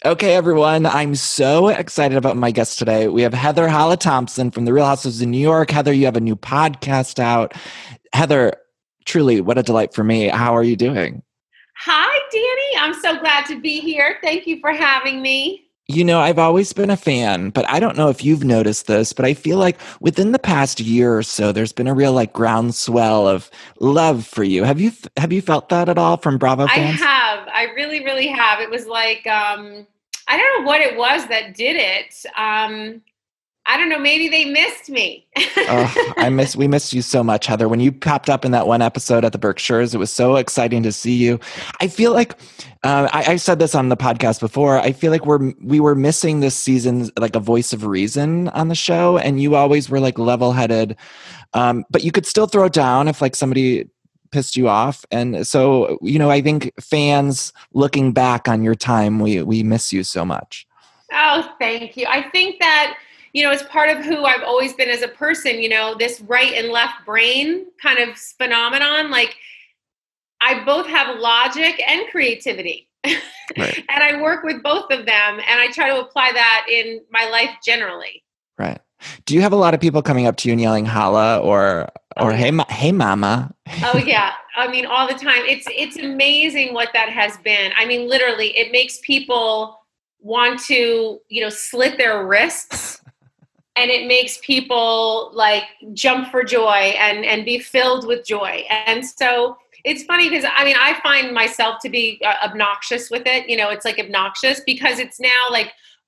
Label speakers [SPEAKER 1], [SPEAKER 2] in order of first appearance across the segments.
[SPEAKER 1] Okay, everyone, I'm so excited about my guest today. We have Heather Thomson from The Real Housewives of New York. Heather, you have a new podcast out. Heather, truly, what a delight for me. How are you doing?
[SPEAKER 2] Hi, Danny. I'm so glad to be here. Thank you for having me.
[SPEAKER 1] You know, I've always been a fan, but I don't know if you've noticed this, but I feel like within the past year or so, there's been a real groundswell of love for you. Have you felt that at all from Bravo
[SPEAKER 2] I
[SPEAKER 1] fans?
[SPEAKER 2] have. I really, really have. It was I don't know what it was that did it. I don't know. Maybe they missed me.
[SPEAKER 1] Oh, we missed you so much, Heather. When you popped up in that one episode at the Berkshires, it was so exciting to see you. I feel like I said this on the podcast before. I feel like we were missing this season, like a voice of reason on the show, and you always were level-headed, but you could still throw it down if somebody pissed you off. And so, I think fans looking back on your time, we miss you so much.
[SPEAKER 2] Oh, thank you. I think that, it's part of who I've always been as a person, this right and left brain kind of phenomenon. I both have logic and creativity.
[SPEAKER 1] Right.
[SPEAKER 2] And I work with both of them, and I try to apply that in my life generally.
[SPEAKER 1] Right. Do you have a lot of people coming up to you and yelling "holla" or hey mama"?
[SPEAKER 2] Oh yeah. I mean, all the time. It's amazing what that has been. I mean, literally, it makes people want to, slit their wrists. And it makes people jump for joy and be filled with joy. And so it's funny because I find myself to be obnoxious with it. It's obnoxious because it's now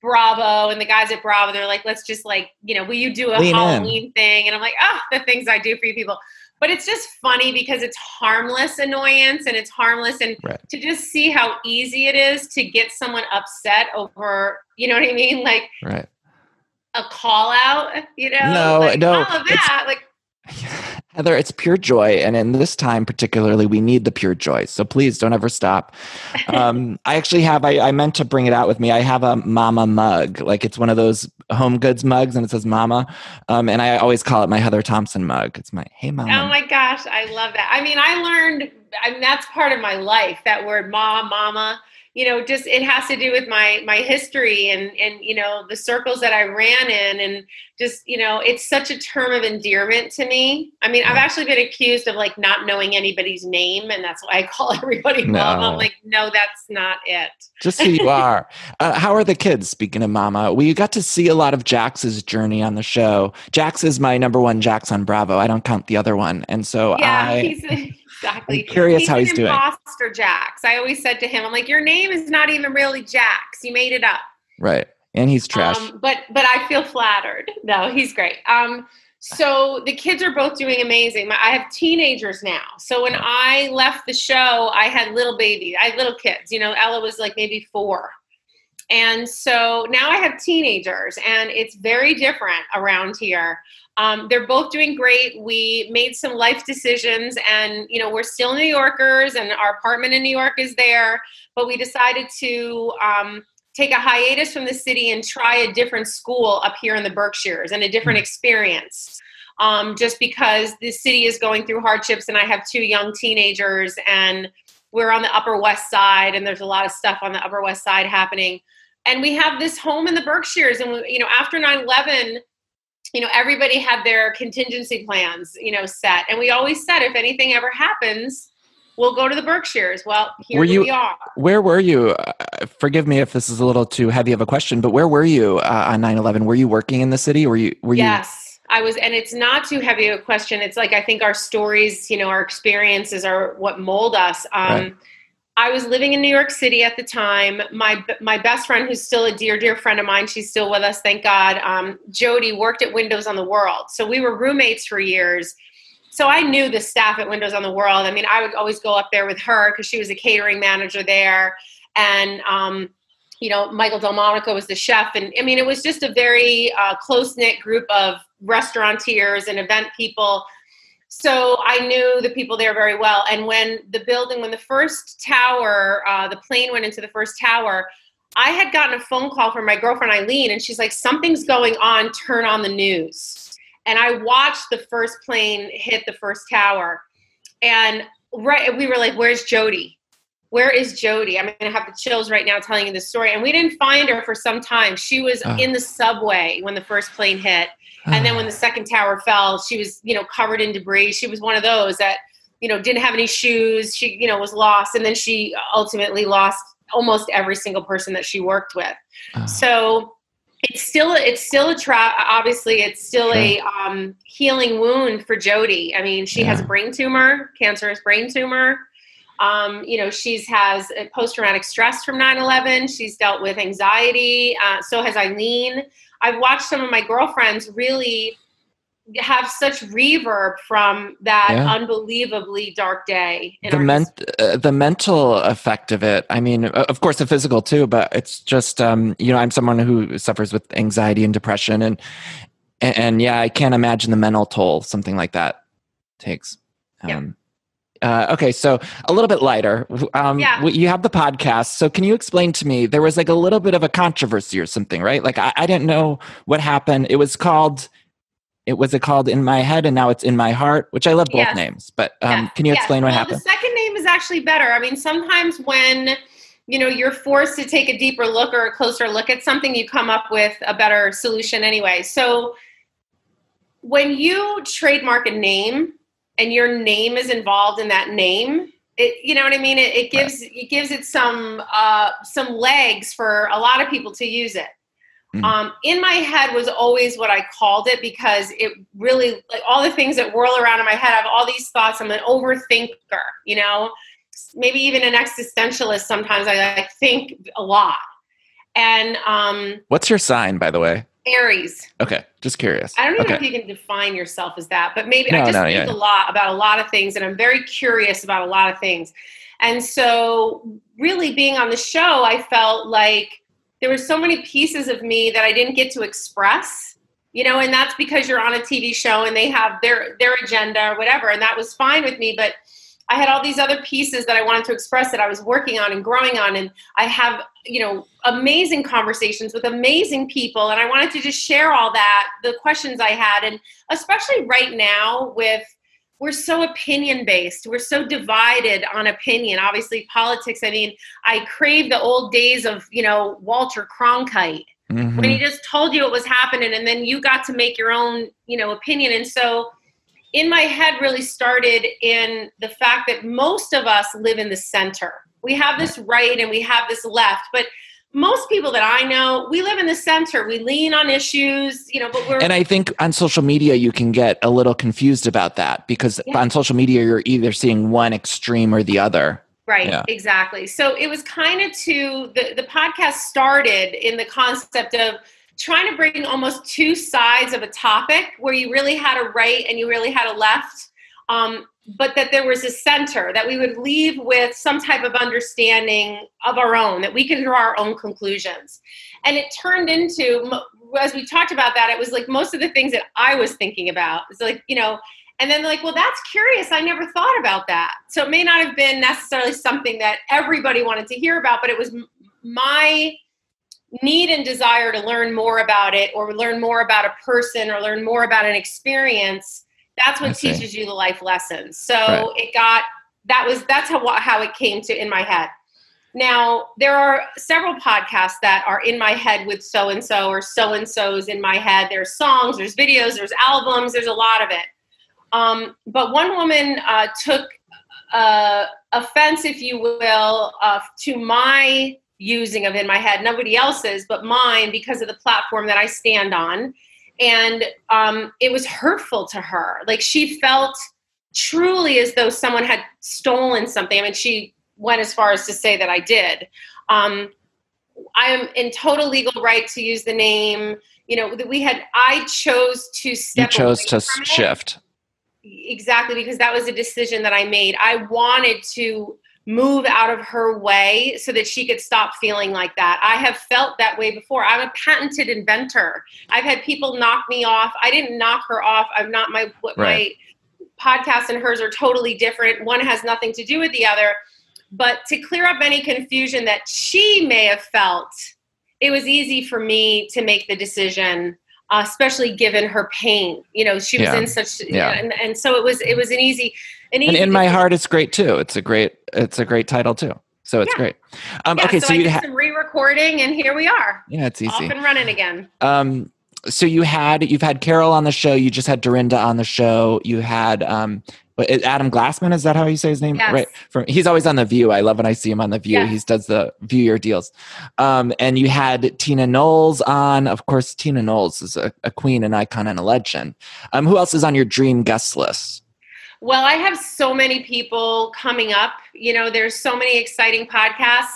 [SPEAKER 2] Bravo and the guys at Bravo, they're let's just will you do a Halloween thing? And I'm the things I do for you people. But it's just funny because it's harmless annoyance and it's harmless. And
[SPEAKER 1] right.
[SPEAKER 2] To just see how easy it is to get someone upset over, you know what I mean?
[SPEAKER 1] Right.
[SPEAKER 2] A call out,
[SPEAKER 1] No,
[SPEAKER 2] all of that.
[SPEAKER 1] Heather, it's pure joy. And in this time particularly, we need the pure joy. So please don't ever stop. I actually I meant to bring it out with me. I have a mama mug. It's one of those home goods mugs and it says mama. And I always call it my Heather Thomson mug. It's my, hey mama.
[SPEAKER 2] Oh my gosh. I love that. I learned, that's part of my life, that word mama. Just it has to do with my history and the circles that I ran in, and just it's such a term of endearment to me. I've actually been accused of not knowing anybody's name, and that's why I call everybody mama. I'm no, that's not it.
[SPEAKER 1] Just who you are. How are the kids? Speaking of mama, we got to see a lot of Jax's journey on the show. Jax is my number one Jax on Bravo. I don't count the other one, and so
[SPEAKER 2] Exactly.
[SPEAKER 1] I'm curious how he's doing.
[SPEAKER 2] Imposter Jax. I always said to him, I'm your name is not even really Jax. You made it up.
[SPEAKER 1] Right. And he's trash.
[SPEAKER 2] But I feel flattered. No, he's great. So the kids are both doing amazing. I have teenagers now. So when I left the show, I had little babies. I had little kids. Ella was maybe 4. And so now I have teenagers, and it's very different around here. They're both doing great. We made some life decisions, and, we're still New Yorkers, and our apartment in New York is there, but we decided to take a hiatus from the city and try a different school up here in the Berkshires and a different experience. Just because the city is going through hardships, and I have 2 young teenagers, and we're on the Upper West Side, and there's a lot of stuff on the Upper West Side happening. And we have this home in the Berkshires, and after 9/11, everybody had their contingency plans, set. And we always said, if anything ever happens, we'll go to the Berkshires. Well, we are.
[SPEAKER 1] Where were you? Forgive me if this is a little too heavy of a question, but where were you on 9/11? Were you working in the city?
[SPEAKER 2] Yes, I was. And it's not too heavy of a question. It's I think our stories, our experiences are what mold us.
[SPEAKER 1] Right.
[SPEAKER 2] I was living in New York City at the time. My best friend, who's still a dear, dear friend of mine, she's still with us, thank God, Jody, worked at Windows on the World. So we were roommates for years. So I knew the staff at Windows on the World. I would always go up there with her because she was a catering manager there. And, Michael Delmonico was the chef. And it was just a very close-knit group of restaurateurs and event people. So I knew the people there very well. And when the first tower, the plane went into the first tower, I had gotten a phone call from my girlfriend, Eileen, and she's like, something's going on, turn on the news. And I watched the first plane hit the first tower. And we were like, where's Jody? where is Jody? I'm going to have the chills right now telling you this story. And we didn't find her for some time. She was in the subway when the first plane hit. And then when the second tower fell, she was, covered in debris. She was one of those that, didn't have any shoes. She, was lost. And then she ultimately lost almost every single person that she worked with. So it's still a trap. Obviously, it's still a healing wound for Jody. I mean, she has a brain tumor, cancerous brain tumor. She has a post-traumatic stress from 9/11. She's dealt with anxiety. So has Eileen. I've watched some of my girlfriends really have such reverb from that unbelievably dark day.
[SPEAKER 1] The mental effect of it. I mean, of course, the physical too, but it's just, I'm someone who suffers with anxiety and depression, and I can't imagine the mental toll something like that takes. Okay, so a little bit lighter. You have the podcast. So can you explain to me, there was like a little bit of a controversy or something, right? Like I didn't know what happened. It was called In My Head, and now it's In My Heart, which I love both names. But can you explain what happened?
[SPEAKER 2] The second name is actually better. I mean, sometimes when you're forced to take a deeper look or a closer look at something, you come up with a better solution anyway. So when you trademark a name, and your name is involved in that name, you know what I mean? It gives it some legs for a lot of people to use it. In My Head was always what I called it, because it really, like, all the things that whirl around in my head, I have all these thoughts. I'm an overthinker, maybe even an existentialist. Sometimes I think a lot. And
[SPEAKER 1] what's your sign, by the way?
[SPEAKER 2] Aries.
[SPEAKER 1] Okay, just curious.
[SPEAKER 2] I don't even know if you can define yourself as that, but maybe I just think a lot about a lot of things, and I'm very curious about a lot of things. And so really being on the show, I felt like there were so many pieces of me that I didn't get to express, and that's because you're on a TV show and they have their agenda or whatever, and that was fine with me, but I had all these other pieces that I wanted to express that I was working on and growing on. And I have, amazing conversations with amazing people. And I wanted to just share all that, the questions I had. And especially right now we're so opinion based. We're so divided on opinion. Obviously politics. I mean, I crave the old days of, Walter Cronkite, when he just told you what was happening and then you got to make your own, opinion. And so In My Head really started in the fact that most of us live in the center. We have this right and we have this left, but most people that I know, we live in the center. We lean on issues, but
[SPEAKER 1] And I think on social media, you can get a little confused about that, because on social media, you're either seeing one extreme or the other.
[SPEAKER 2] Right, exactly. So it was kind of the podcast started in the concept of trying to bring almost two sides of a topic where you really had a right and you really had a left, but that there was a center, that we would leave with some type of understanding of our own, that we can draw our own conclusions. And it turned into, as we talked about that, it was like most of the things that I was thinking about. It's like, and then like, well, that's curious. I never thought about that. So it may not have been necessarily something that everybody wanted to hear about, but it was my need and desire to learn more about it, or learn more about a person, or learn more about an experience. That's what teaches you the life lessons. So that's how it came to In My Head. Now, there are several podcasts that are in my head with so-and-so, or so-and-so's in my head. There's songs, there's videos, there's albums, there's a lot of it. But one woman took offense, if you will, to my using of In My Head, nobody else's but mine, because of the platform that I stand on. And it was hurtful to her. Like, she felt truly as though someone had stolen something. I mean, she went as far as to say that I did. I am in total legal right to use the name. I chose to step away. You chose to
[SPEAKER 1] shift.
[SPEAKER 2] Exactly, because that was a decision that I made. I wanted to move out of her way so that she could stop feeling like that. I have felt that way before. I'm a patented inventor. I've had people knock me off. I didn't knock her off. I'm not my podcast and hers are totally different. One has nothing to do with the other. But to clear up any confusion that she may have felt, it was easy for me to make the decision, especially given her pain. She was in such, and so it was an easy.
[SPEAKER 1] And In My Heart is great too. It's a great title too. So it's great.
[SPEAKER 2] Yeah,
[SPEAKER 1] okay,
[SPEAKER 2] so I did some re-recording, and here we are.
[SPEAKER 1] Yeah, it's easy.
[SPEAKER 2] Off and running again.
[SPEAKER 1] So you've had Carol on the show. You just had Dorinda on the show. You had Adam Glassman. Is that how you say his name?
[SPEAKER 2] Yes.
[SPEAKER 1] Right. He's always on The View. I love when I see him on The View. Yes. He does the View Your Deals. And you had Tina Knowles on. Of course, Tina Knowles is a queen, an icon, and a legend. Who else is on your dream guest list?
[SPEAKER 2] Well, I have so many people coming up. There's so many exciting podcasts.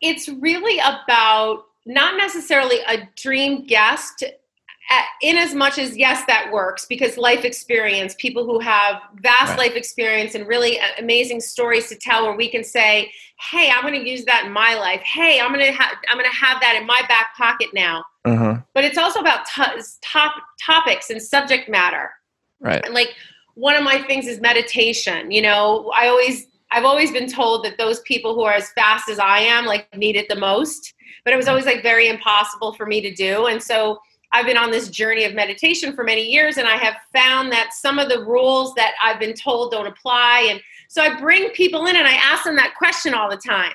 [SPEAKER 2] It's really about not necessarily a dream guest, in as much as, yes, that works, because life experience, people who have vast life experience and really amazing stories to tell, where we can say, hey, I'm going to use that in my life. Hey, I'm going to have that in my back pocket now. But it's also about topics and subject matter.
[SPEAKER 1] Right.
[SPEAKER 2] And like, one of my things is meditation. I've always been told that those people who are as fast as I am, like, need it the most, but it was always like very impossible for me to do. And so I've been on this journey of meditation for many years, and I have found that some of the rules that I've been told don't apply. And so I bring people in and I ask them that question all the time.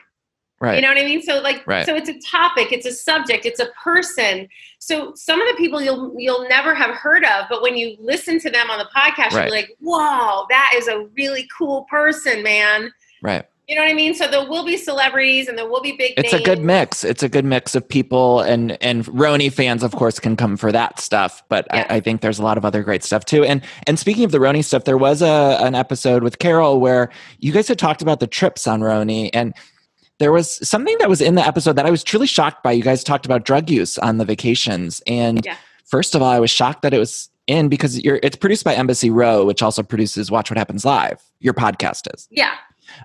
[SPEAKER 1] Right.
[SPEAKER 2] You know what I mean? So so it's a topic, it's a subject, it's a person. So some of the people you'll never have heard of, but when you listen to them on the podcast, you're like, whoa, that is a really cool person, man.
[SPEAKER 1] Right.
[SPEAKER 2] You know what I mean? So there will be celebrities and there will be big names.
[SPEAKER 1] It's a good mix. It's a good mix of people, and RHONY fans, of course, can come for that stuff. But I think there's a lot of other great stuff too. And speaking of the RHONY stuff, there was an episode with Carol where you guys had talked about the trips on RHONY, and there was something that was in the episode that I was truly shocked by. You guys talked about drug use on the vacations. And first of all, I was shocked that it was in, because it's produced by Embassy Row, which also produces Watch What Happens Live. Your podcast is.
[SPEAKER 2] Yeah.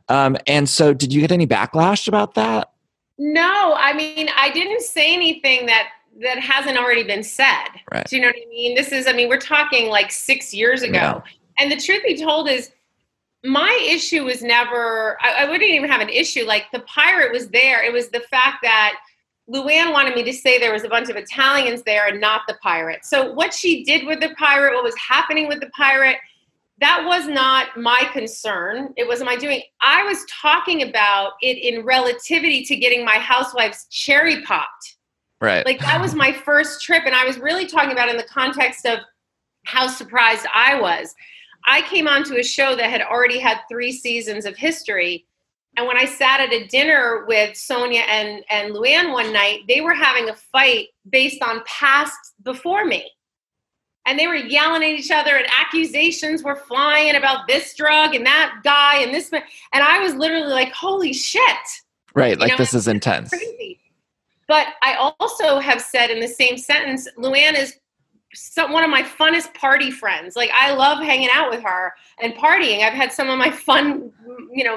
[SPEAKER 1] And so did you get any backlash about that?
[SPEAKER 2] No, I mean, I didn't say anything that hasn't already been said.
[SPEAKER 1] Right.
[SPEAKER 2] Do you know what I mean? We're talking like 6 years ago. Yeah. And the truth be told is, my issue was never, I wouldn't even have an issue. Like, the pirate was there. It was the fact that Luann wanted me to say there was a bunch of Italians there and not the pirate. So what she did with the pirate, what was happening with the pirate, that was not my concern. It wasn't my doing. I was talking about it in relativity to getting my Housewives cherry popped.
[SPEAKER 1] Right.
[SPEAKER 2] Like, that was my first trip. And I was really talking about it in the context of how surprised I was. I came onto a show that had already had 3 seasons of history. And when I sat at a dinner with Sonia and Luann one night, they were having a fight based on past before me. And they were yelling at each other, and accusations were flying about this drug and that guy and this man. And I was literally like, holy shit.
[SPEAKER 1] Right. Like, this is intense.
[SPEAKER 2] Crazy. But I also have said in the same sentence, Luann is one of my funnest party friends. Like, I love hanging out with her and partying. I've had some of my fun,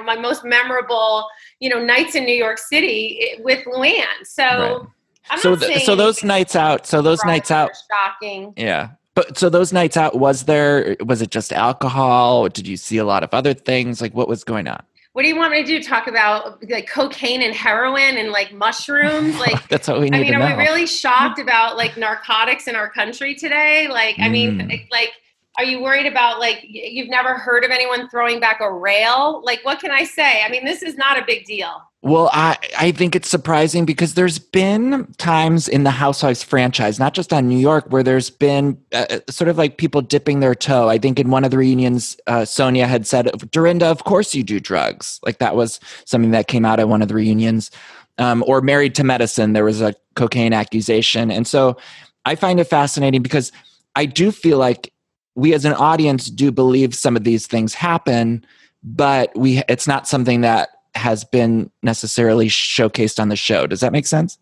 [SPEAKER 2] my most memorable, nights in New York City with Luann. So
[SPEAKER 1] right.
[SPEAKER 2] I'm not saying
[SPEAKER 1] so those nights out,
[SPEAKER 2] shocking.
[SPEAKER 1] Yeah. But so those nights out, was it just alcohol? Or did you see a lot of other things? Like, what was going on?
[SPEAKER 2] What do you want me to do? Talk about like cocaine and heroin and like mushrooms? Like,
[SPEAKER 1] that's what we need to know.
[SPEAKER 2] Are we really shocked about like narcotics in our country today? Like, I mean, like, are you worried about like, you've never heard of anyone throwing back a rail? Like, what can I say? I mean, this is not a big deal.
[SPEAKER 1] Well, I think it's surprising because there's been times in the Housewives franchise, not just on New York, where there's been sort of like people dipping their toe. I think in one of the reunions, Sonia had said, Dorinda, of course you do drugs. Like, that was something that came out at one of the reunions. Or Married to Medicine, there was a cocaine accusation. And so I find it fascinating because I do feel like we as an audience do believe some of these things happen, but it's not something that has been necessarily showcased on the show. Does that make sense?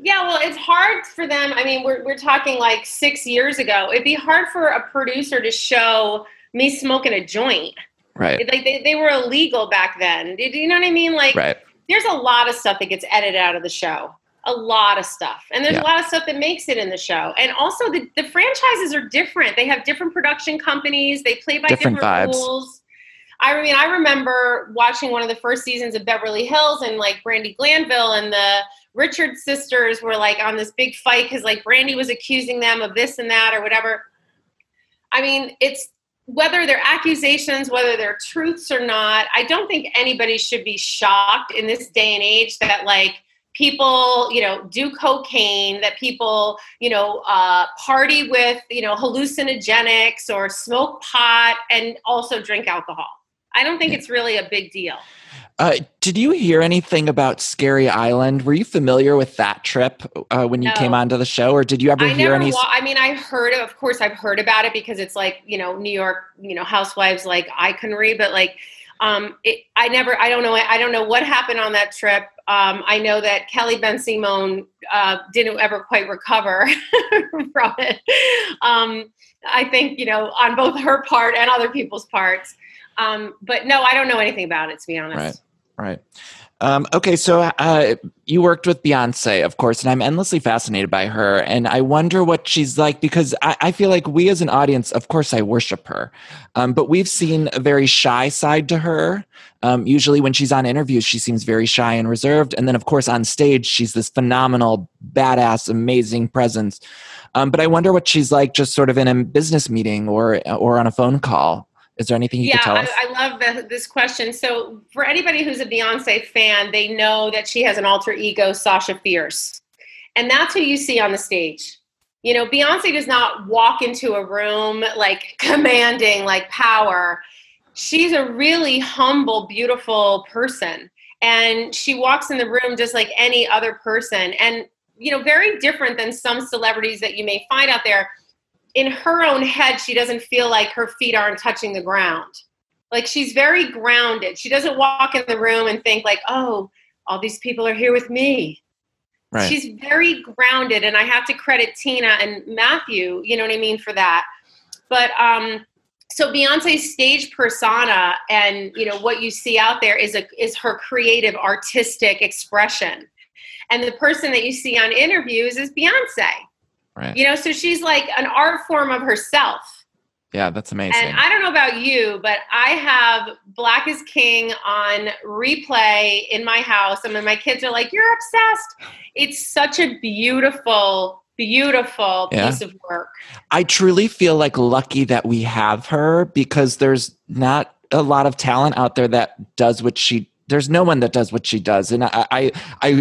[SPEAKER 2] Yeah, well, it's hard for them. I mean, we're talking like 6 years ago. It'd be hard for a producer to show me smoking a joint.
[SPEAKER 1] Right.
[SPEAKER 2] Like they were illegal back then. Do you know what I mean? Like,
[SPEAKER 1] right.
[SPEAKER 2] There's a lot of stuff that gets edited out of the show. A lot of stuff. And there's a lot of stuff that makes it in the show. And also the franchises are different. They have different production companies. They play by different rules. I mean, I remember watching one of the first seasons of Beverly Hills, and like Brandi Glanville and the Richard sisters were like on this big fight because like Brandi was accusing them of this and that or whatever. I mean, whether they're accusations, whether they're truths or not, I don't think anybody should be shocked in this day and age that like people, do cocaine, that people, party with, hallucinogenics or smoke pot and also drink alcohol. I don't think it's really a big deal.
[SPEAKER 1] Did you hear anything about Scary Island? Were you familiar with that trip when you came onto the show, or did you ever hear any?
[SPEAKER 2] I heard of course I've heard about it because it's like, New York, Housewives, like iconry, but like, I don't know what happened on that trip. I know that Kelly Ben Simone didn't ever quite recover from it. I think, on both her part and other people's parts. But no, I don't know anything about it, to be honest.
[SPEAKER 1] Right. Okay, so you worked with Beyonce, of course, and I'm endlessly fascinated by her. And I wonder what she's like, because I feel like we as an audience, of course, I worship her. But we've seen a very shy side to her. Usually when she's on interviews, she seems very shy and reserved. And then, of course, on stage, she's this phenomenal, badass, amazing presence. But I wonder what she's like just sort of in a business meeting or on a phone call. Is there anything you could tell us?
[SPEAKER 2] I love this question. So for anybody who's a Beyonce fan, they know that she has an alter ego, Sasha Fierce. And that's who you see on the stage. Beyonce does not walk into a room like commanding like power. She's a really humble, beautiful person. And she walks in the room just like any other person. And, very different than some celebrities that you may find out there. In her own head, she doesn't feel like her feet aren't touching the ground. Like she's very grounded. She doesn't walk in the room and think like, oh, all these people are here with me. Right. She's very grounded. And I have to credit Tina and Matthew, for that. But so Beyonce's stage persona and, what you see out there is her creative, artistic expression. And the person that you see on interviews is Beyonce. Right. So she's like an art form of herself.
[SPEAKER 1] Yeah, that's amazing.
[SPEAKER 2] And I don't know about you, but I have Black is King on replay in my house. I mean, my kids are like, you're obsessed. It's such a beautiful, beautiful piece of work.
[SPEAKER 1] I truly feel like lucky that we have her, because there's not a lot of talent out there that does what there's no one that does what she does. And I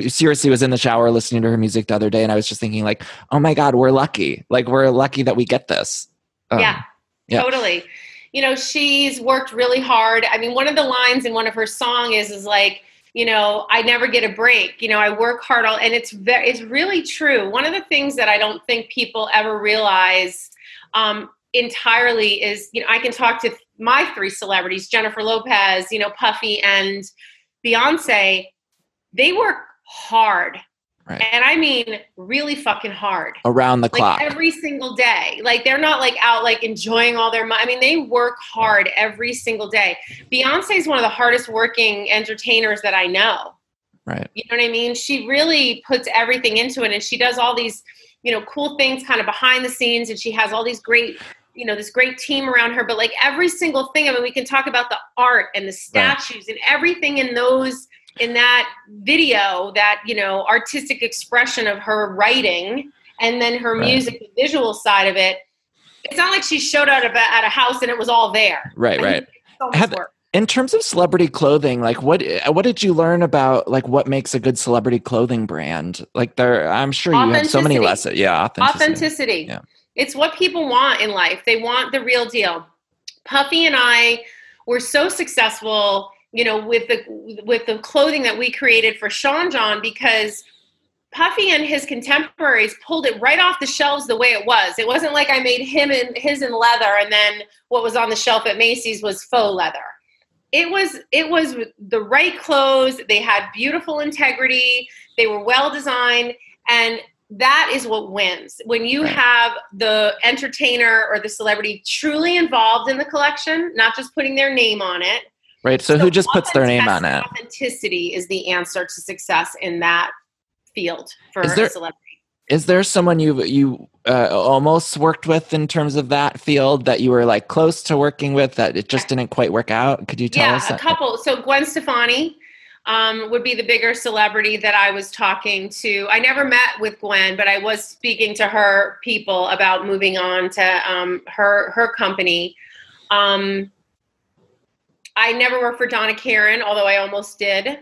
[SPEAKER 1] seriously was in the shower listening to her music the other day, and I was just thinking like, oh my God, we're lucky. Like, we're lucky that we get this.
[SPEAKER 2] Yeah, totally. She's worked really hard. I mean, one of the lines in one of her songs is like, I never get a break. I work hard and it's really true. One of the things that I don't think people ever realize entirely is, I can talk to my three celebrities, Jennifer Lopez, Puffy, and Beyonce. They work hard. Right. And I mean, really fucking hard.
[SPEAKER 1] Around the clock.
[SPEAKER 2] Every single day. Like, they're not like out, like enjoying all their money. I mean, they work hard every single day. Beyonce is one of the hardest working entertainers that I know.
[SPEAKER 1] Right.
[SPEAKER 2] You know what I mean? She really puts everything into it. And she does all these, cool things kind of behind the scenes. And she has all these great, this great team around her. But like every single thing, I mean, we can talk about the art and the statues and everything in that video, that, artistic expression of her writing and then her music, the visual side of it. It's not like she showed up at a house and it was all there.
[SPEAKER 1] Right.
[SPEAKER 2] So much work.
[SPEAKER 1] In terms of celebrity clothing, like what did you learn about like what makes a good celebrity clothing brand? Like I'm sure you have so many lessons. Yeah.
[SPEAKER 2] Authenticity. Yeah. It's what people want in life. They want the real deal. Puffy and I were so successful, with the clothing that we created for Sean John, because Puffy and his contemporaries pulled it right off the shelves the way it was. It wasn't like I made his in leather and then what was on the shelf at Macy's was faux leather. It was the right clothes. They had beautiful integrity. They were well designed, and that is what wins. When you have the entertainer or the celebrity truly involved in the collection, not just putting their name on it.
[SPEAKER 1] Right. So who just puts their name on it?
[SPEAKER 2] Authenticity is the answer to success in that field for a celebrity.
[SPEAKER 1] Is there someone you almost worked with in terms of that field that you were like close to working with that it just didn't quite work out? Could you tell us?
[SPEAKER 2] Yeah, a couple. So Gwen Stefani would be the bigger celebrity that I was talking to. I never met with Gwen, but I was speaking to her people about moving on to her company. I never worked for Donna Karan, although I almost did.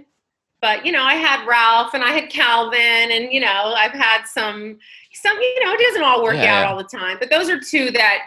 [SPEAKER 2] But, I had Ralph and I had Calvin and, I've had some, it doesn't all work out all the time. But those are two that,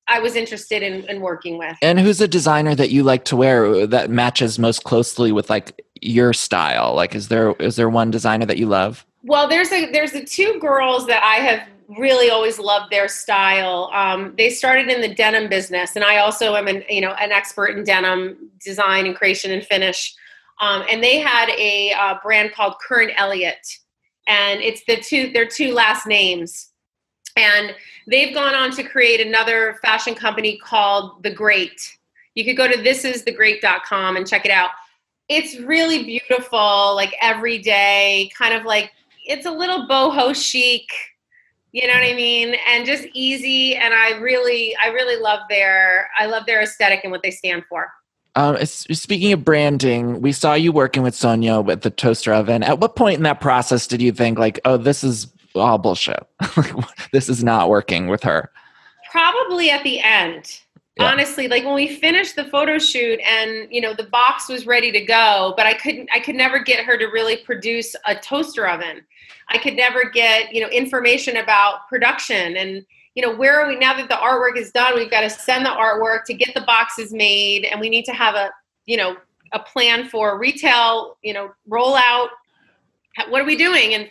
[SPEAKER 2] I was interested in working with.
[SPEAKER 1] And who's a designer that you like to wear that matches most closely with like your style? Like, is there one designer that you love?
[SPEAKER 2] Well, there's the two girls that I have really always loved their style. They started in the denim business, and I also am an expert in denim design and creation and finish. And they had a brand called Current Elliott, and it's their two last names. And they've gone on to create another fashion company called The Great. You could go to thisisthegreat.com and check it out. It's really beautiful, like everyday, kind of like, it's a little boho chic, you know what I mean? And just easy. And I really love their aesthetic and what they stand for.
[SPEAKER 1] Speaking of branding, we saw you working with Sonia with the toaster oven. At what point in that process did you think like, oh, this is all bullshit? This is not working with her?
[SPEAKER 2] Probably at the end. Yeah. Honestly, like when we finished the photo shoot and, the box was ready to go, but I could never get her to really produce a toaster oven. I could never get, information about production and, where are we now that the artwork is done? We've got to send the artwork to get the boxes made, and we need to have a plan for retail, rollout. What are we doing? And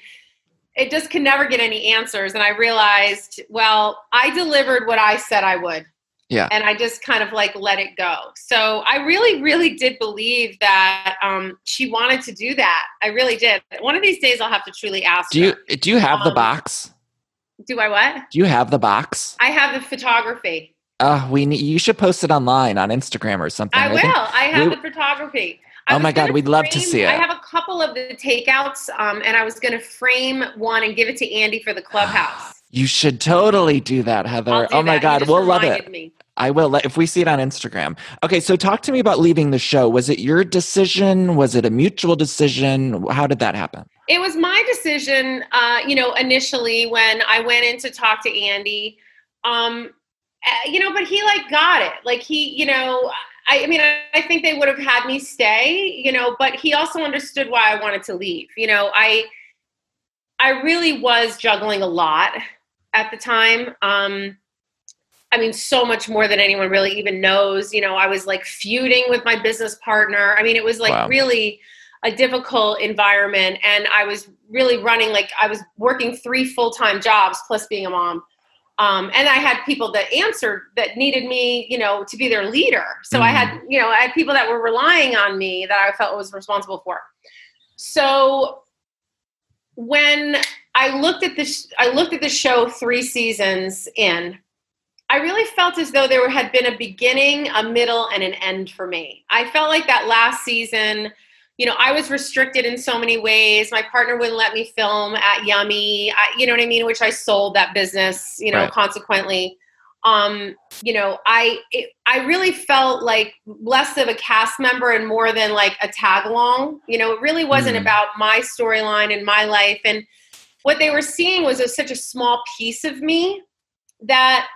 [SPEAKER 2] it just can never get any answers. And I realized, well, I delivered what I said I would.
[SPEAKER 1] Yeah.
[SPEAKER 2] And I just kind of like let it go. So I really, really did believe that she wanted to do that. I really did. One of these days I'll have to truly ask her.
[SPEAKER 1] Do you have the box?
[SPEAKER 2] Do I what?
[SPEAKER 1] Do you have the box?
[SPEAKER 2] I have the photography.
[SPEAKER 1] You should post it online on Instagram or something.
[SPEAKER 2] I will. I have the photography.
[SPEAKER 1] Oh my God, we'd love to see it.
[SPEAKER 2] I have a couple of the takeouts, and I was going to frame one and give it to Andy for the clubhouse.
[SPEAKER 1] You should totally do that, Heather. Oh my God, we'll love it. I will, if we see it on Instagram. Okay, so talk to me about leaving the show. Was it your decision? Was it a mutual decision? How did that happen?
[SPEAKER 2] It was my decision, initially when I went in to talk to Andy, but he got it. Like I think they would have had me stay, but he also understood why I wanted to leave. I really was juggling a lot at the time. So much more than anyone really even knows. I was like feuding with my business partner. It was like really a difficult environment. And I was really running, I was working 3 full-time jobs plus being a mom. And I had people that answered that needed me, to be their leader. So I had people that were relying on me that I felt was responsible for. So when I looked at the show 3 seasons in, I really felt as though there had been a beginning, a middle, and an end for me. I felt like that last season, I was restricted in so many ways. My partner wouldn't let me film at Yummy, which I sold that business,
[SPEAKER 1] right.
[SPEAKER 2] Consequently. I really felt like less of a cast member and more than like a tag along. It really wasn't about my storyline and my life. And what they were seeing was such a small piece of me that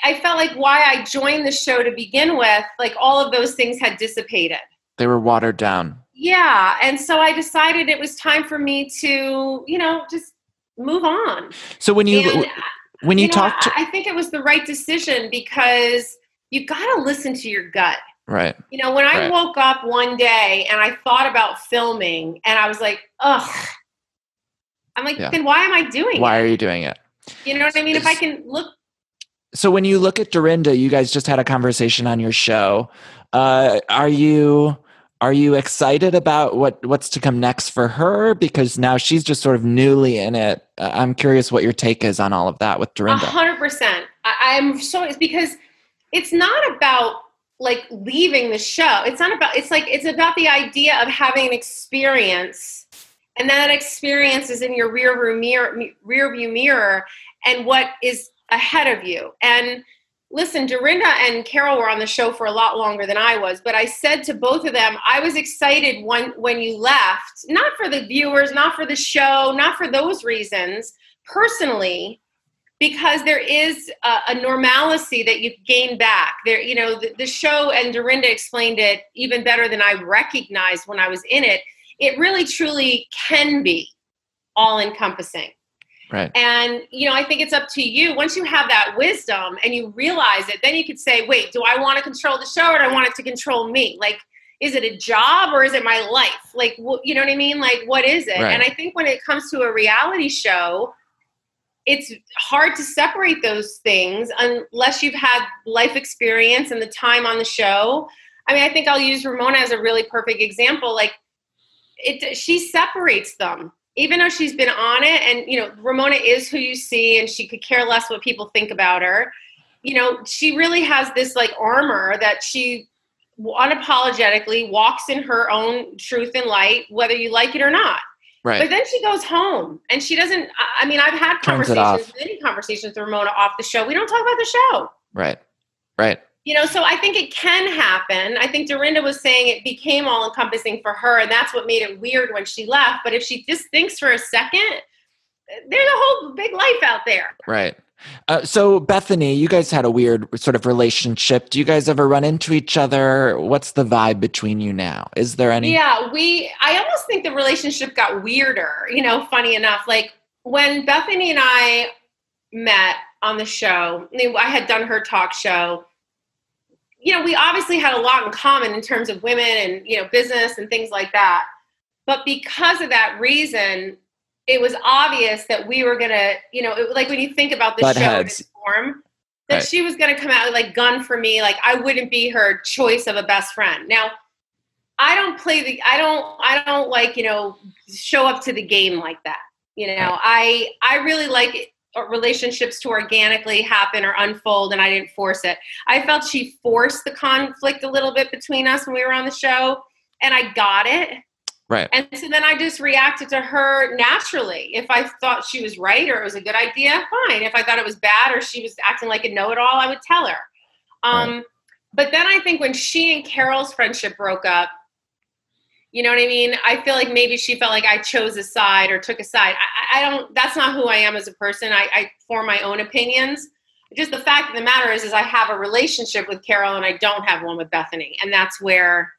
[SPEAKER 2] I felt like why I joined the show to begin with, like all of those things had dissipated.
[SPEAKER 1] They were watered down.
[SPEAKER 2] Yeah. And so I decided it was time for me to, just move on.
[SPEAKER 1] So when you talked to...
[SPEAKER 2] I think it was the right decision because you got to listen to your gut.
[SPEAKER 1] Right.
[SPEAKER 2] When I woke up one day and I thought about filming and I was like, ugh, I'm like, then why am I doing it?
[SPEAKER 1] Why are you doing it?
[SPEAKER 2] You know what I mean? If I can look.
[SPEAKER 1] So when you look at Dorinda, you guys just had a conversation on your show. Are you excited about what's to come next for her? Because now she's just sort of newly in it. I'm curious what your take is on all of that with Dorinda.
[SPEAKER 2] 100%. I'm so, it's because it's not about like leaving the show. It's about the idea of having an experience, and that experience is in your rear view mirror and what is ahead of you. And listen, Dorinda and Carol were on the show for a lot longer than I was, but I said to both of them, I was excited when you left, not for the viewers, not for the show, not for those reasons. Personally, because there is a normalcy that you gain back there. You know, the show, and Dorinda explained it even better than I recognized when I was in it. It really truly can be all encompassing.
[SPEAKER 1] Right.
[SPEAKER 2] And, you know, I think it's up to you. Once you have that wisdom and you realize it, then you could say, wait, do I want to control the show, or do I want it to control me? Like, is it a job or is it my life? Like, you know what I mean? Like, what is it?
[SPEAKER 1] Right.
[SPEAKER 2] And I think when it comes to a reality show, it's hard to separate those things unless you've had life experience and the time on the show. I mean, I think I'll use Ramona as a really perfect example. Like, she separates them, even though she's been on it. And, you know, Ramona is who you see, and she could care less what people think about her. You know, she really has this like armor that she unapologetically walks in her own truth and light, whether you like it or not.
[SPEAKER 1] Right.
[SPEAKER 2] But then she goes home and she doesn't, I mean, I've had many conversations with Ramona off the show. We don't talk about the show.
[SPEAKER 1] Right. Right.
[SPEAKER 2] You know, so I think it can happen. I think Dorinda was saying it became all encompassing for her, and that's what made it weird when she left. But if she just thinks for a second, there's a whole big life out there.
[SPEAKER 1] Right. So Bethany, you guys had a weird sort of relationship. Do you guys ever run into each other? What's the vibe between you now? Is there any?
[SPEAKER 2] Yeah, I almost think the relationship got weirder, you know, funny enough. Like when Bethany and I met on the show, I had done her talk show. You know, we obviously had a lot in common in terms of women and, you know, business and things like that. But because of that reason, it was obvious that we were going to, you know, like when you think about the show in its form, that she was going to come out like gun for me. Like I wouldn't be her choice of a best friend. Now, I don't like, you know, show up to the game like that. You know, I really like relationships to organically happen or unfold, and I didn't force it. I felt she forced the conflict a little bit between us when we were on the show, and I got it.
[SPEAKER 1] Right.
[SPEAKER 2] And so then I just reacted to her naturally. If I thought she was right or it was a good idea, fine. If I thought it was bad or she was acting like a know-it-all, I would tell her. But then I think when she and Carol's friendship broke up, you know what I mean? I feel like maybe she felt like I chose a side or took a side. I don't, that's not who I am as a person. I form my own opinions. Just the fact of the matter is I have a relationship with Carol and I don't have one with Bethany. And that's where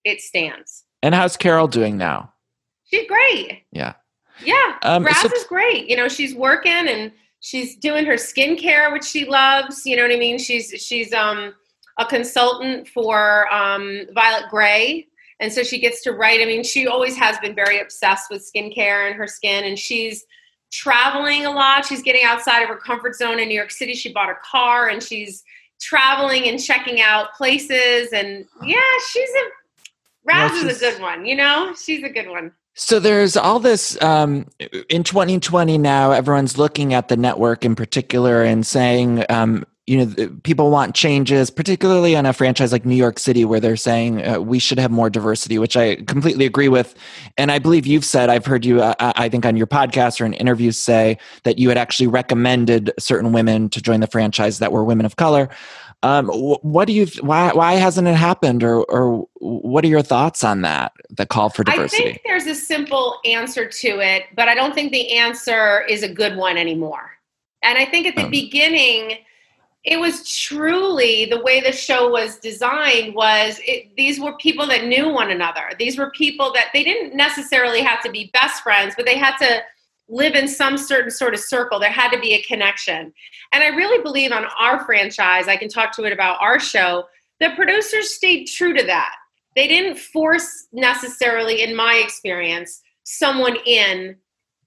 [SPEAKER 2] it stands. And
[SPEAKER 1] how's Carol doing now?
[SPEAKER 2] She's great.
[SPEAKER 1] Yeah.
[SPEAKER 2] Yeah. Raz is great. You know, she's working and she's doing her skincare, which she loves. You know what I mean? She's a consultant for Violet Gray. And so she gets to write. I mean, she always has been very obsessed with skincare and her skin. And she's traveling a lot. She's getting outside of her comfort zone in New York City. She bought a car and she's traveling and checking out places. And yeah, Raz is a good one, you know? She's a good one.
[SPEAKER 1] So there's all this, in 2020 now, everyone's looking at the network in particular and saying, you know, people want changes, particularly on a franchise like New York City, where they're saying we should have more diversity, which I completely agree with. And I believe you've said, I've heard you, I think on your podcast or in interviews say that you had actually recommended certain women to join the franchise that were women of color. What do you? Why hasn't it happened, or what are your thoughts on that? The call for diversity.
[SPEAKER 2] I think there's a simple answer to it, but I don't think the answer is a good one anymore. And I think at the beginning, it was truly the way the show was designed. These were people that knew one another. These were people that they didn't necessarily have to be best friends, but they had to live in some certain sort of circle. There had to be a connection. And I really believe on our franchise, I can talk to it about our show, the producers stayed true to that. They didn't force necessarily, in my experience, someone in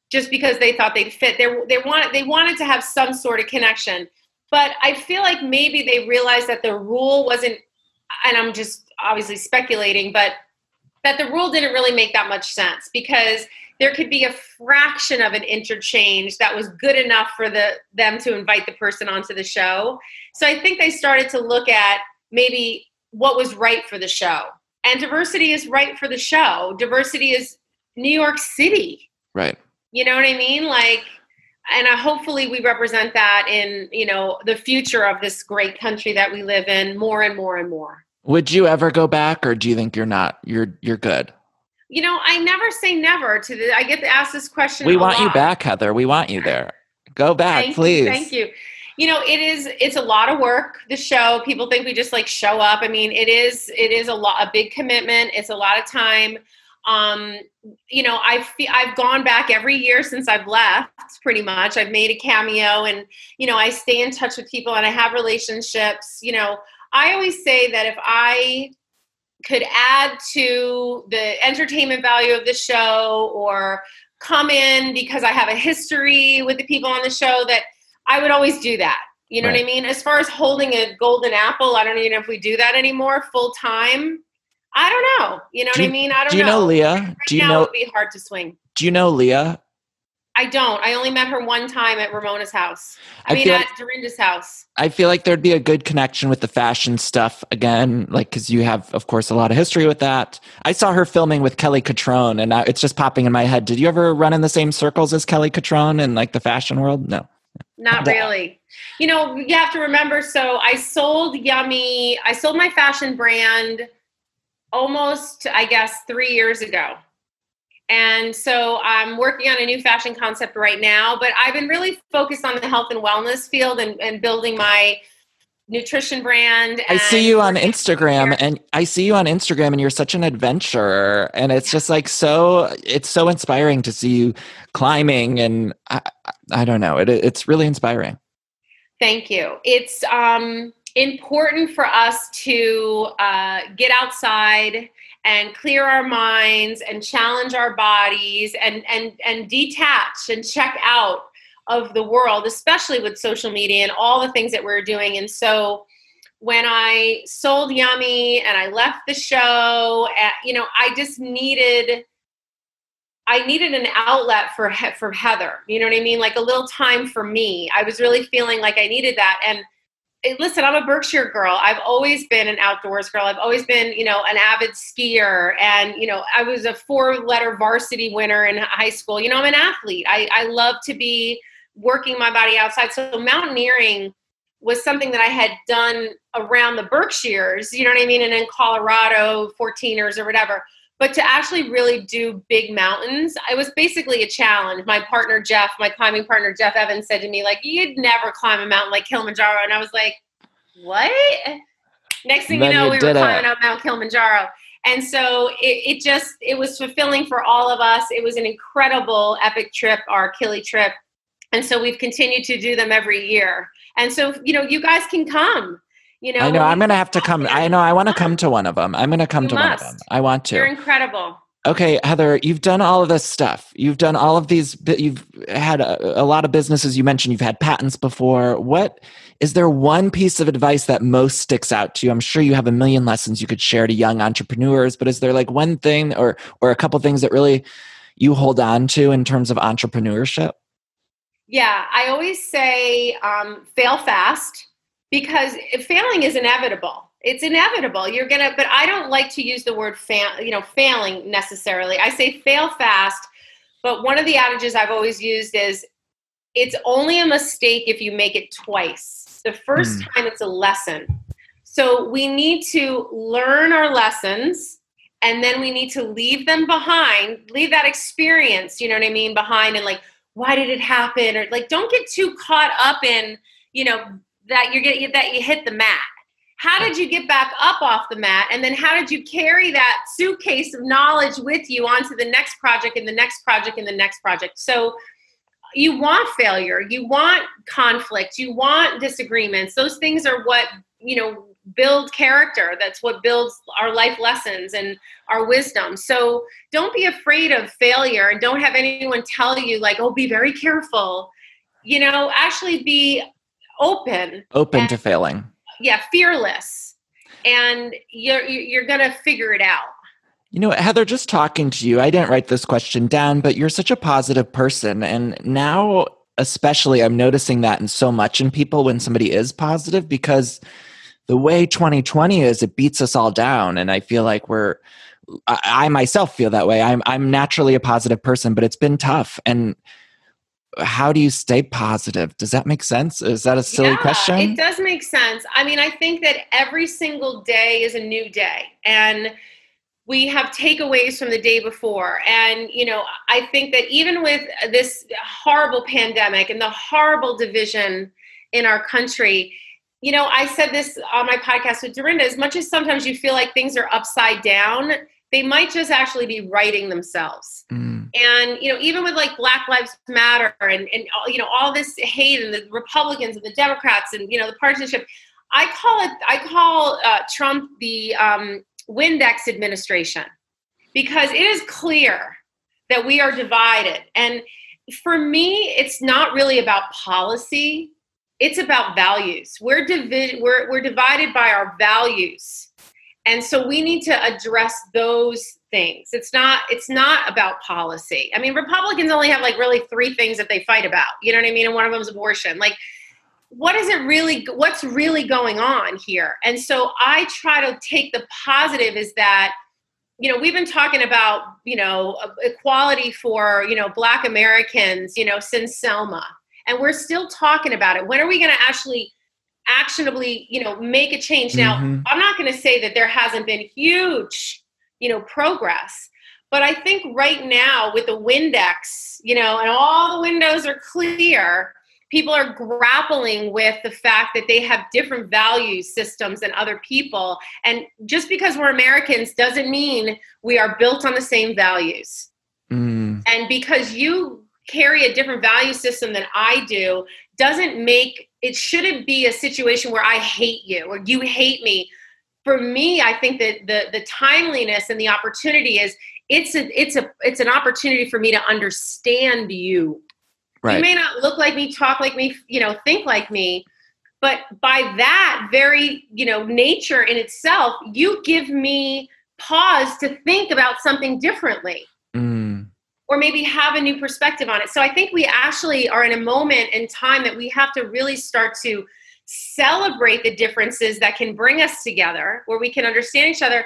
[SPEAKER 2] just because they thought they'd fit. They wanted to have some sort of connection. But I feel like maybe they realized that the rule wasn't, and I'm just obviously speculating, but that the rule didn't really make that much sense because there could be a fraction of an interchange that was good enough for them to invite the person onto the show. So I think they started to look at maybe what was right for the show. And diversity is right for the show. Diversity is New York City.
[SPEAKER 1] Right.
[SPEAKER 2] You know what I mean? like, and hopefully we represent that in, you know, the future of this great country that we live in more and more and more.
[SPEAKER 1] Would you ever go back, or do you think you're good?
[SPEAKER 2] You know, I never say never I get to ask this question.
[SPEAKER 1] We want you back, Heather. We want you there. Go back,
[SPEAKER 2] Thank you.
[SPEAKER 1] please.
[SPEAKER 2] Thank you. It's a lot of work, the show. People think we just like show up. I mean, it is a big commitment. It's a lot of time. I've gone back every year since I've left, pretty much. I've made a cameo, and, I stay in touch with people, and I have relationships. I always say that if I could add to the entertainment value of the show, or come in because I have a history with the people on the show, that I would always do that. You know what I mean? As far as holding a golden apple, I don't even know if we do that anymore full time. I don't know. You know what I mean? I don't know.
[SPEAKER 1] Do you know Leah?
[SPEAKER 2] Right now it would be hard to swing.
[SPEAKER 1] Do you know Leah?
[SPEAKER 2] I don't. I only met her one time at Ramona's house. At Dorinda's house.
[SPEAKER 1] I feel like there'd be a good connection with the fashion stuff again, like, because you have, of course, a lot of history with that. I saw her filming with Kelly Catrone, and it's just popping in my head. Did you ever run in the same circles as Kelly Catrone in like the fashion world? No.
[SPEAKER 2] Not really. You have to remember, so I sold my fashion brand almost, I guess, 3 years ago. And so I'm working on a new fashion concept right now, but I've been really focused on the health and wellness field and building my nutrition brand.
[SPEAKER 1] I see you on Instagram, and you're such an adventurer, and it's just like it's so inspiring to see you climbing, and I don't know, it's really inspiring.
[SPEAKER 2] Thank you. It's important for us to get outside and clear our minds and challenge our bodies and detach and check out of the world, especially with social media and all the things that we're doing. And so when I sold Yummy and I left the show, I just needed an outlet for Heather. You know what I mean? Like a little time for me. I was really feeling like I needed that. And listen, I'm a Berkshire girl. I've always been an outdoors girl. I've always been, an avid skier. And, I was a 4-letter varsity winner in high school. I'm an athlete. I love to be working my body outside. So mountaineering was something that I had done around the Berkshires, you know what I mean? And in Colorado, 14ers or whatever. But to actually really do big mountains, it was basically a challenge. My climbing partner, Jeff Evans, said to me, like, you'd never climb a mountain like Kilimanjaro. And I was like, what? Next thing you know, we were climbing up Mount Kilimanjaro. And so it was fulfilling for all of us. It was an incredible epic trip, our Kili trip. And so we've continued to do them every year. And so, you guys can come.
[SPEAKER 1] I know I'm going to have to come. I know I want to come to one of them. I'm going to come to one of them. I want to.
[SPEAKER 2] You're incredible.
[SPEAKER 1] Okay, Heather, you've done all of this stuff. You've done all of these. You've had a lot of businesses. You mentioned you've had patents before. Is there one piece of advice that most sticks out to you? I'm sure you have a million lessons you could share to young entrepreneurs, but is there like one thing or a couple things that really you hold on to in terms of entrepreneurship?
[SPEAKER 2] Yeah, I always say fail fast. Because failing is inevitable. It's inevitable. But I don't like to use the word failing necessarily. I say fail fast. But one of the adages I've always used is it's only a mistake if you make it twice. The first time it's a lesson. So we need to learn our lessons, and then we need to leave them behind, leave that experience, you know what I mean, behind, and like, why did it happen? Or like, don't get too caught up in, that you hit the mat. How did you get back up off the mat? And then how did you carry that suitcase of knowledge with you onto the next project and the next project and the next project? So you want failure, you want conflict, you want disagreements. Those things are what, build character. That's what builds our life lessons and our wisdom. So don't be afraid of failure, and don't have anyone tell you like, oh, be very careful. Actually be open
[SPEAKER 1] to failing.
[SPEAKER 2] Yeah, fearless, and you're gonna figure it out.
[SPEAKER 1] Heather, just talking to you, I didn't write this question down, but you're such a positive person, and now especially I'm noticing that in so much in people when somebody is positive, because the way 2020 is, it beats us all down, and I feel like I myself feel that way. I'm naturally a positive person, but it's been tough. And how do you stay positive? Does that make sense? Is that a silly question?
[SPEAKER 2] It does make sense. I mean, I think that every single day is a new day. And we have takeaways from the day before. And, I think that even with this horrible pandemic and the horrible division in our country, I said this on my podcast with Dorinda, as much as sometimes you feel like things are upside down, they might just actually be righting themselves. And, even with like Black Lives Matter and all this hate and the Republicans and the Democrats and, the partisanship, I call Trump the Windex administration, because it is clear that we are divided. And for me, it's not really about policy. It's about values. We're divided by our values. And so we need to address those things. It's not about policy. I mean, Republicans only have like really 3 things that they fight about. You know what I mean? And one of them is abortion. Like, what's really going on here? And so I try to take the positive is that, we've been talking about, equality for, Black Americans, since Selma, and we're still talking about it. When are we going to actually actionably, make a change? Now, I'm not going to say that there hasn't been huge, progress, but I think right now with the Windex, and all the windows are clear, people are grappling with the fact that they have different value systems than other people. And just because we're Americans doesn't mean we are built on the same values. And because you carry a different value system than I do, it shouldn't be a situation where I hate you or you hate me. For me, I think that the timeliness and the opportunity is it's an opportunity for me to understand you. Right. You may not look like me, talk like me, think like me, but by that very, nature in itself, you give me pause to think about something differently or maybe have a new perspective on it. So I think we actually are in a moment in time that we have to really start to celebrate the differences that can bring us together, where we can understand each other,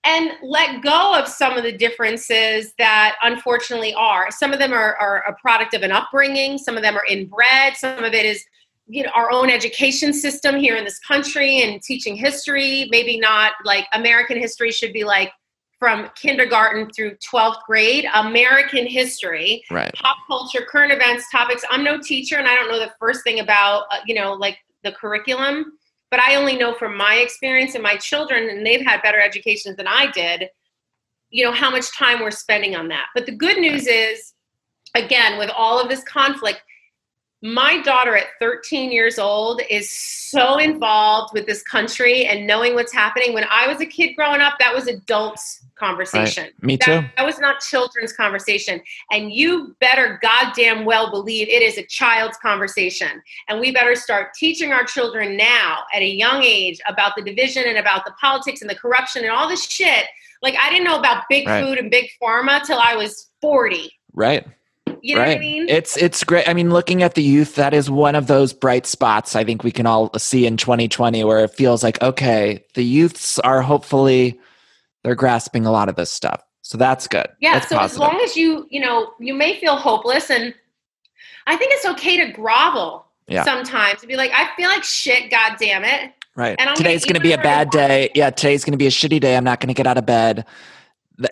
[SPEAKER 2] and let go of some of the differences that unfortunately are. Some of them are a product of an upbringing. Some of them are inbred. Some of it is, our own education system here in this country and teaching history. Maybe not like American history should be like from kindergarten through 12th grade. American history, right. Pop culture, current events, topics. I'm no teacher and I don't know the first thing about, like the curriculum. But I only know from my experience and my children, and they've had better educations than I did, how much time we're spending on that. But the good news is, again, with all of this conflict, my daughter at 13 years old is so involved with this country and knowing what's happening. When I was a kid growing up, that was adults' conversation. Right.
[SPEAKER 1] Me too.
[SPEAKER 2] That was not children's conversation. And you better goddamn well believe it is a child's conversation. And we better start teaching our children now at a young age about the division and about the politics and the corruption and all this shit. Like, I didn't know about big food and big pharma till I was 40.
[SPEAKER 1] Right.
[SPEAKER 2] You know what I mean?
[SPEAKER 1] It's great. I mean, looking at the youth, that is one of those bright spots I think we can all see in 2020, where it feels like, okay, the youths are hopefully, they're grasping a lot of this stuff. So that's good.
[SPEAKER 2] Yeah.
[SPEAKER 1] That's
[SPEAKER 2] so
[SPEAKER 1] positive.
[SPEAKER 2] As long as you may feel hopeless, and I think it's okay to grovel sometimes, to be like, I feel like shit, God damn it.
[SPEAKER 1] Right. And today's going to be a bad day. Yeah. Today's going to be a shitty day. I'm not going to get out of bed.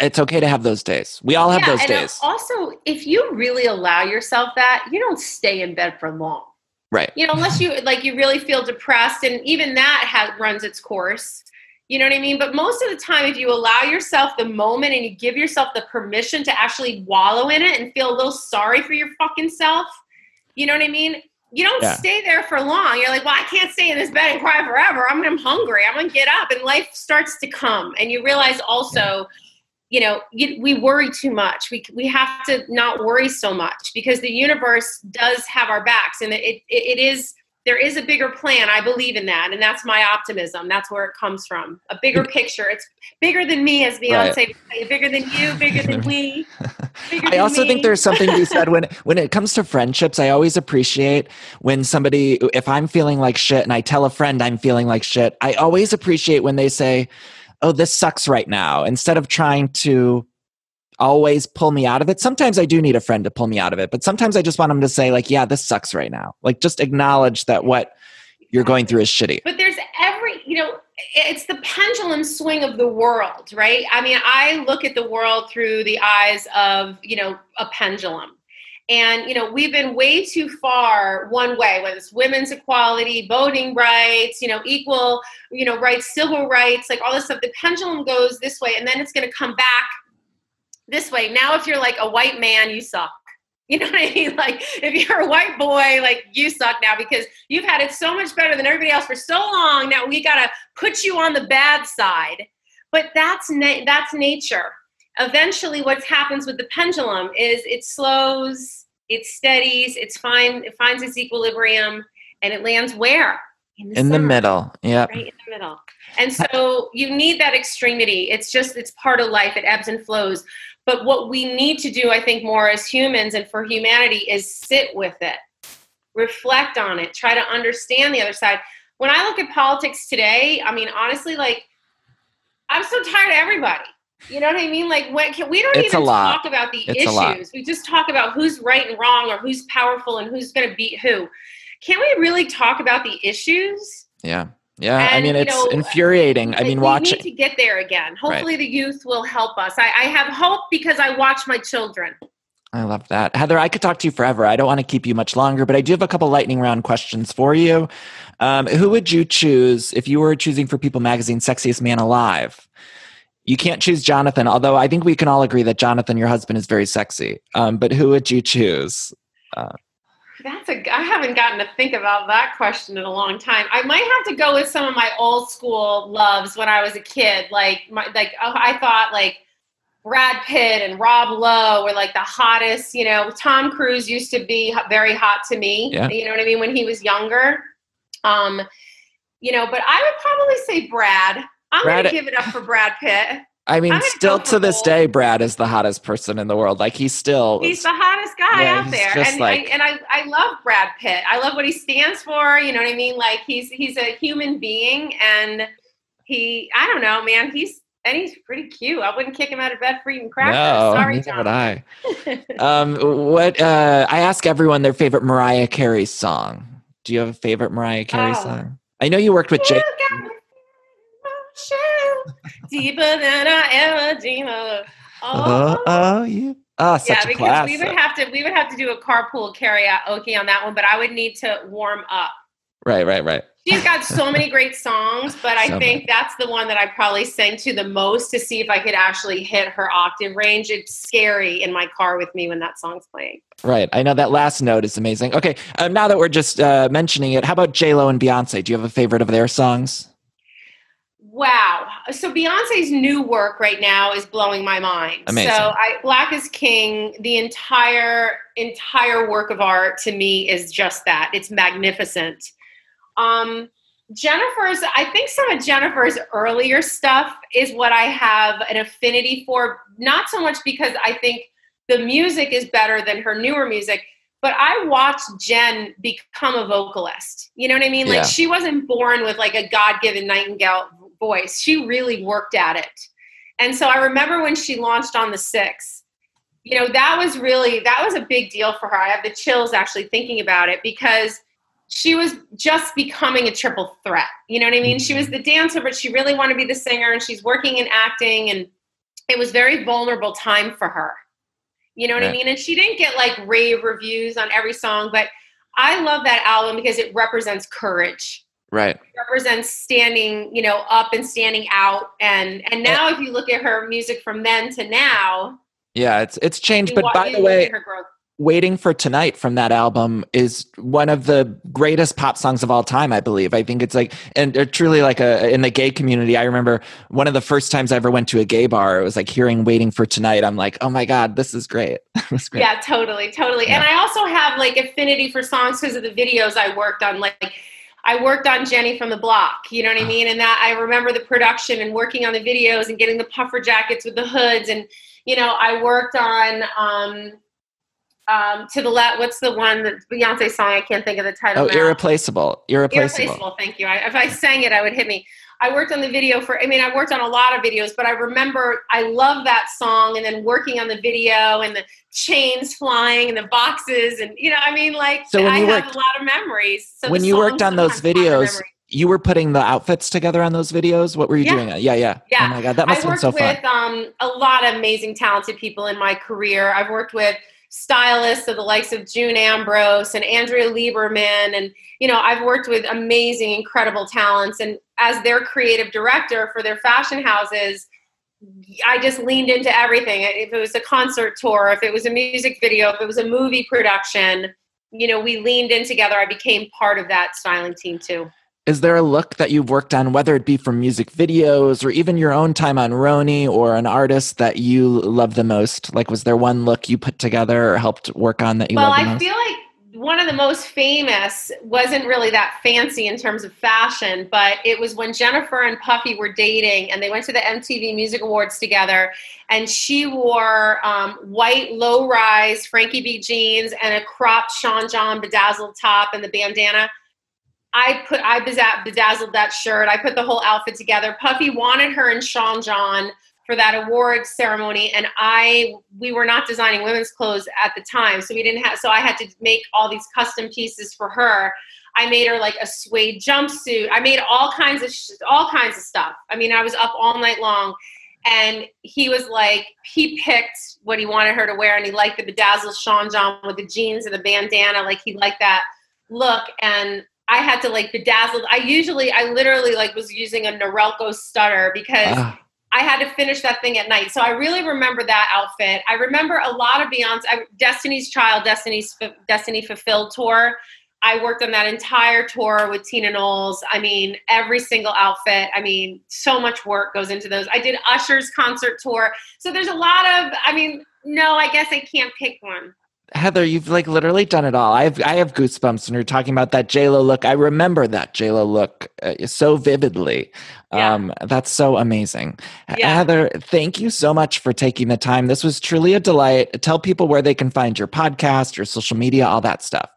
[SPEAKER 1] It's okay to have those days. We all have those days.
[SPEAKER 2] Also, if you really allow yourself that, you don't stay in bed for long.
[SPEAKER 1] Right.
[SPEAKER 2] Unless you really feel depressed, and even that runs its course. You know what I mean? But most of the time, if you allow yourself the moment and you give yourself the permission to actually wallow in it and feel a little sorry for your fucking self, you know what I mean? You don't stay there for long. You're like, well, I can't stay in this bed and cry forever. I'm hungry. I'm going to get up. And life starts to come. And you realize also, we worry too much. We have to not worry so much, because the universe does have our backs, and there is a bigger plan. I believe in that. And that's my optimism. That's where it comes from. A bigger picture. It's bigger than me, as Beyonce would say, bigger than you, bigger than we.
[SPEAKER 1] I also think there's something to be said when it comes to friendships. I always appreciate when somebody, if I'm feeling like shit and I tell a friend I'm feeling like shit, I always appreciate when they say, oh, this sucks right now, instead of trying to always pull me out of it. Sometimes I do need a friend to pull me out of it, but sometimes I just want them to say, like, yeah, this sucks right now. Like, just acknowledge that what you're going through is shitty.
[SPEAKER 2] But there's it's the pendulum swing of the world, right? I mean, I look at the world through the eyes of, a pendulum. And, we've been way too far one way, whether it's women's equality, voting rights, equal, rights, civil rights, like all this stuff. The pendulum goes this way, and then it's going to come back this way. Now, if you're like a white man, you suck. You know what I mean? Like, if you're a white boy, like, you suck now because you've had it so much better than everybody else for so long. Now we got to put you on the bad side. But that's nature. Eventually what happens with the pendulum is it slows, it steadies, it finds its equilibrium, and it lands where?
[SPEAKER 1] In the middle. Yeah.
[SPEAKER 2] Right in the middle. And so you need that extremity. It's part of life. It ebbs and flows. But what we need to do, I think, more as humans and for humanity is sit with it, reflect on it, try to understand the other side. When I look at politics today, I mean, honestly, like, I'm so tired of everybody. You know what I mean? Like, we don't even talk about the issues. We just talk about who's right and wrong or who's powerful and who's going to beat who. Can't we really talk about the issues?
[SPEAKER 1] Yeah. Yeah, and, I mean, it's infuriating. I mean,
[SPEAKER 2] we need to get there again. Hopefully the youth will help us. I have hope because I watch my children.
[SPEAKER 1] I love that. Heather, I could talk to you forever. I don't want to keep you much longer, but I do have a couple lightning round questions for you. Who would you choose if you were choosing for People Magazine Sexiest Man Alive? You can't choose Jonathan, although I think we can all agree that Jonathan, your husband, is very sexy. But who would you choose?
[SPEAKER 2] I haven't gotten to think about that question in a long time. I might have to go with some of my old school loves when I was a kid. I thought like Brad Pitt and Rob Lowe were like the hottest. Tom Cruise used to be very hot to me.
[SPEAKER 1] Yeah.
[SPEAKER 2] You know what I mean? When he was younger. But I would probably say Brad. I'm going to give it up for Brad Pitt.
[SPEAKER 1] I mean, still to this day, Brad is the hottest person in the world. Like he's the
[SPEAKER 2] hottest guy out there. And I love Brad Pitt. I love what he stands for. You know what I mean? Like he's a human being, and I don't know, man, he's pretty cute. I wouldn't kick him out of bed for eating crackers.
[SPEAKER 1] No,
[SPEAKER 2] sorry,
[SPEAKER 1] neither
[SPEAKER 2] John.
[SPEAKER 1] would I. I ask everyone their favorite Mariah Carey song. Do you have a favorite Mariah Carey song? I know you worked with Jay.
[SPEAKER 2] Deeper than I ever dreamed of.
[SPEAKER 1] Such a classic.
[SPEAKER 2] we would have to do a carpool karaoke on that one, but I would need to warm up.
[SPEAKER 1] Right.
[SPEAKER 2] She's got so many great songs, but I think that's the one that I probably sang to the most to see if I could actually hit her octave range. It's scary in my car with me when that song's playing.
[SPEAKER 1] Right. I know that last note is amazing. Okay. Now that we're just mentioning it, how about J-Lo and Beyonce? Do you have a favorite of their songs?
[SPEAKER 2] Wow. So Beyonce's new work right now is blowing my mind.
[SPEAKER 1] Amazing.
[SPEAKER 2] So Black is King, the entire work of art to me is just that. It's magnificent. I think some of Jennifer's earlier stuff is what I have an affinity for, not so much because I think the music is better than her newer music, but I watched Jen become a vocalist. You know what I mean? Like she wasn't born with like a God-given nightingale voice. She really worked at it. And so I remember when she launched on the 6, that was a big deal for her. I have the chills actually thinking about it because she was just becoming a triple threat. You know what I mean? She was the dancer, but she really wanted to be the singer, and she's working in acting, and it was very vulnerable time for her. You know what I mean? And she didn't get like rave reviews on every song, but I love that album because it represents courage.
[SPEAKER 1] Right.
[SPEAKER 2] It represents standing, up and standing out. And now if you look at her music from then to now.
[SPEAKER 1] Yeah, it's changed. But by the way, Waiting for Tonight from that album is one of the greatest pop songs of all time, I believe. I think it's like, and truly like in the gay community, I remember one of the first times I ever went to a gay bar, it was like hearing Waiting for Tonight. I'm like, oh my God, this is great. This is great.
[SPEAKER 2] Yeah, totally. Yeah. And I also have like affinity for songs because of the videos I worked on. Like I worked on Jenny from the Block, you know what I mean? And that I remember the production and working on the videos and getting the puffer jackets with the hoods. And, I worked on, To the Left, what's the one, the Beyonce song? I can't think of the title.
[SPEAKER 1] Oh, Irreplaceable.
[SPEAKER 2] Thank you. If I sang it, I would hit me. I worked on the video I worked on a lot of videos, but I remember I love that song and then working on the video and the chains flying and the boxes and,
[SPEAKER 1] so
[SPEAKER 2] I have a lot of memories. So
[SPEAKER 1] when you worked on those videos, you were putting the outfits together on those videos? What were you doing? Yeah.
[SPEAKER 2] Yeah.
[SPEAKER 1] Oh my God, that must have been so fun.
[SPEAKER 2] I worked with a lot of amazing, talented people in my career. I've worked with stylists of the likes of June Ambrose and Andrea Lieberman. And, I've worked with amazing, incredible talents. And as their creative director for their fashion houses, I just leaned into everything. If it was a concert tour, if it was a music video, if it was a movie production, we leaned in together. I became part of that styling team too.
[SPEAKER 1] Is there a look that you've worked on, whether it be from music videos or even your own time on RHONY, or an artist that you love the most? Like, was there one look you put together or helped work on that you love the most?
[SPEAKER 2] Well, I feel like one of the most famous wasn't really that fancy in terms of fashion, but it was when Jennifer and Puffy were dating and they went to the MTV Music Awards together, and she wore white low-rise Frankie B jeans and a cropped Sean John bedazzled top and the bandana. I bedazzled that shirt. I put the whole outfit together. Puffy wanted her in Sean John for that award ceremony, and we were not designing women's clothes at the time, so I had to make all these custom pieces for her. I made her like a suede jumpsuit. I made all kinds of stuff. I mean, I was up all night long, and he was like, he picked what he wanted her to wear, and he liked the bedazzled Sean John with the jeans and the bandana. Like, he liked that look, and I had to like bedazzle. I literally like was using a Norelco stutter because I had to finish that thing at night. So I really remember that outfit. I remember a lot of Beyonce, Destiny's Child, Destiny Fulfilled tour. I worked on that entire tour with Tina Knowles. I mean, every single outfit. I mean, so much work goes into those. I did Usher's concert tour. So there's a lot of, no, I guess I can't pick one.
[SPEAKER 1] Heather, you've like literally done it all. I have goosebumps when you're talking about that J-Lo look. I remember that J-Lo look so vividly.
[SPEAKER 2] Yeah.
[SPEAKER 1] That's so amazing.
[SPEAKER 2] Yeah.
[SPEAKER 1] Heather, thank you so much for taking the time. This was truly a delight. Tell people where they can find your podcast, your social media, all that stuff.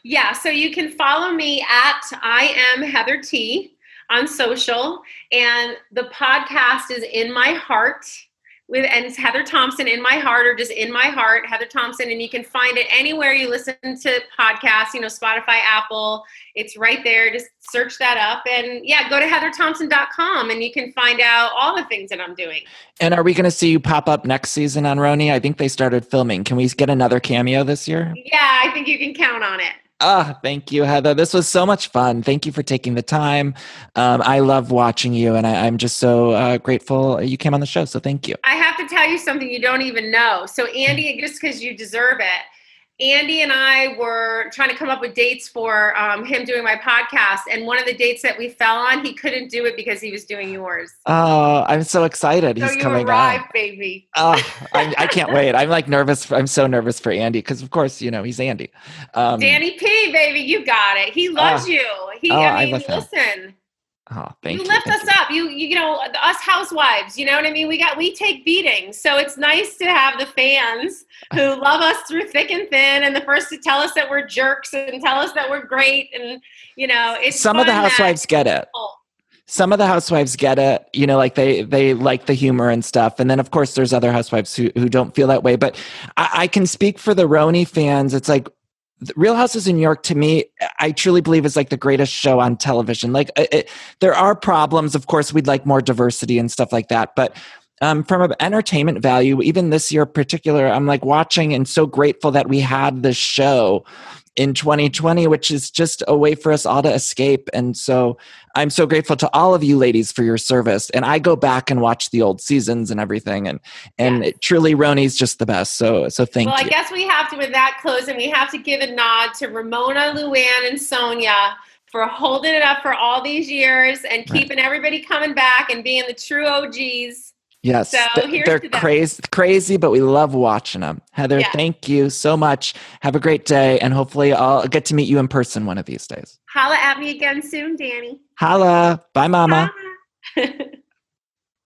[SPEAKER 2] Yeah, so you can follow me at I am Heather T on social, and the podcast is In My Heart. And it's Heather Thomson, In My Heart, or just In My Heart, Heather Thomson. And you can find it anywhere you listen to podcasts, Spotify, Apple. It's right there. Just search that up. And yeah, go to heatherthomson.com and you can find out all the things that I'm doing.
[SPEAKER 1] And are we going to see you pop up next season on RHONY? I think they started filming. Can we get another cameo this year?
[SPEAKER 2] Yeah, I think you can count on it.
[SPEAKER 1] Thank you, Heather. This was so much fun. Thank you for taking the time. I love watching you, and I'm just so grateful you came on the show. So thank you.
[SPEAKER 2] I have to tell you something you don't even know. So Andy, just because you deserve it, Andy and I were trying to come up with dates for him doing my podcast. And one of the dates that we fell on, he couldn't do it because he was doing yours.
[SPEAKER 1] Oh, I'm so excited. He's coming
[SPEAKER 2] arrived, baby.
[SPEAKER 1] I can't wait. I'm like nervous. I'm so nervous for Andy because, of course, he's Andy.
[SPEAKER 2] Danny P, baby, you got it. He loves you. Listen.
[SPEAKER 1] Oh, thank you.
[SPEAKER 2] You lift us up. Us housewives, you know what I mean? We take beatings. So it's nice to have the fans who love us through thick and thin, and the first to tell us that we're jerks and tell us that we're great. And, it's
[SPEAKER 1] some of the housewives get it. Some of the housewives get it, like they like the humor and stuff. And then, of course, there's other housewives who don't feel that way. But I can speak for the RHONY fans. It's like, Real Houses of New York, to me, I truly believe is like the greatest show on television. Like, there are problems. Of course, we'd like more diversity and stuff like that. But from an entertainment value, even this year in particular, I'm like watching and so grateful that we had this show in 2020, which is just a way for us all to escape. And so I'm so grateful to all of you ladies for your service. And I go back and watch the old seasons and everything. And truly, RHONY's just the best. So thank you.
[SPEAKER 2] Well, I guess we have to, with that closing, we have to give a nod to Ramona, Luann, and Sonia for holding it up for all these years and keeping everybody coming back and being the true OGs.
[SPEAKER 1] Yes,
[SPEAKER 2] so
[SPEAKER 1] they're crazy, but we love watching them. Heather, thank you so much. Have a great day, and hopefully I'll get to meet you in person one of these days.
[SPEAKER 2] Holla at me again soon, Danny.
[SPEAKER 1] Holla. Bye, Mama.
[SPEAKER 2] Bye.